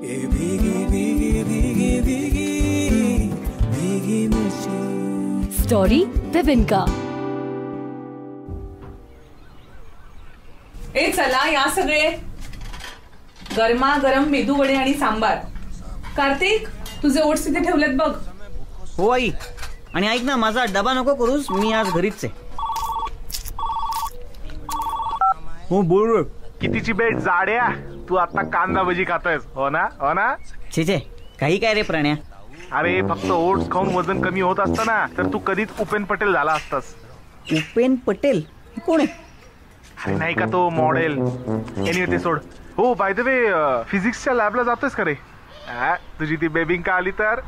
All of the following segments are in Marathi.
ये भीगी भीगी भीगी भीगी भीगी मिर्ची। Story Bebinca. ए चला या सगळे, गरमागरम मेदू वडे आणि सांबार. कार्तिक, तुझे ओट्स इथे ठेवलेत बघ. हो आई. आणि ऐक ना, माझा डबा नको करूस, मी आज घरीच आहे. हो बोल. कितीची बेट जाड्या, तू आता कांदा भजी खातोयस हो ना? हो ना? छे काही काय रे प्राण्या. अरे फक्त ओट्स खाऊन वजन कमी होत असतं ना तर तू कधीच उपेन पटेल झाला असतास. उपेन पटेल कोण आहे? अरे नाही का तो मॉडेल. एनिवे ते सोड. हो बाय द वे, फिजिक्सच्या लॅबला जातोयस का रे? तुझी ती बेबिंका आली तर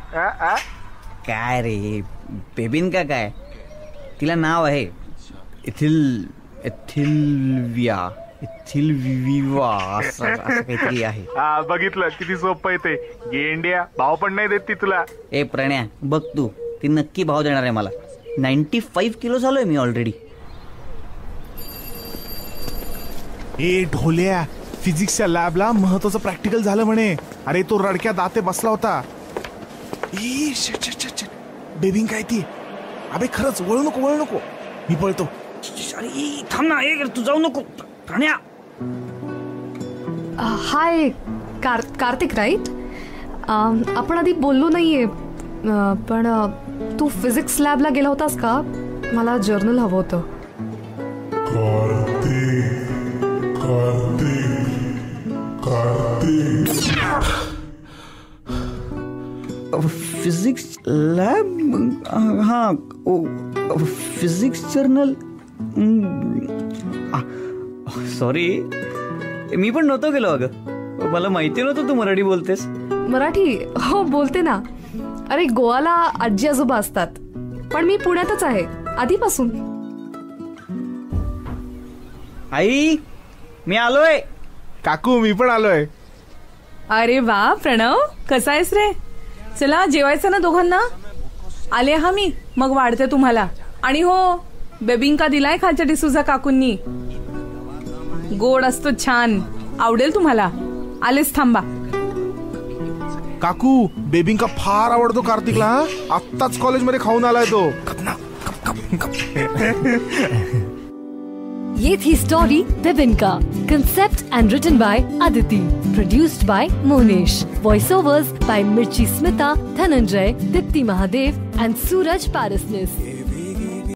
काय रे बेबिंका काय? तिला नाव आहे इथिलविया असं काहीतरी आहे. बघितलं किती सोपं आहे ते. गेंड्या भाव पण नाही देत ती तुला. ए प्रणया बघ, तू ती नक्की भाव देणार आहे मला. 95 किलो झालोय मी ऑलरेडी. ए ढोल्या, फिजिक्सच्या लॅबला महत्वाचं प्रॅक्टिकल झालं म्हणे. अरे तो रडक्या दाते बसला होता. बेबिंग काय ती? अबे खरंच, वळू नको मी पळतो. अरे थांब ना, तू जाऊ नको प्राण्या. हाय कार्तिक राईट? आपण आधी बोललो नाहीये, पण तू फिजिक्स लॅबला गेला होतास का? मला जर्नल हवं होतं. Physics lab? हा फिजिक्स जर्नल. सॉरी, मी पण नव्हतो गेलो. अगं मला माहिती नव्हतं तू मराठी बोलतेस. मराठी? हो बोलते ना. अरे गोवाला आजी आजोबा असतात, पण मी पुण्यातच आहे आधीपासून. आई मी आलोय. काकू मी पण आलोय. अरे वा प्रणव, कसा आहेस रे? चला जेवायचं ना दोघांना. आले हा मी, मग वाढते तुम्हाला. आणि हो, बेबिंका दिलाय खालच्या डिसूजा काकूंनी. गोड असतो, छान, आवडेल तुम्हाला. आलेच, थांबा. काकू बेबिंका फार आवडतो कार्तिकला. आत्ताच कॉलेजमध्ये खाऊन आलाय तो. ये थी story Bebinca. Concept and written by Aditi. Produced by Monesh. Voiceovers by Mirchi Smita, Dhananjay, Dipti Mahadev and Suraj Parasnis.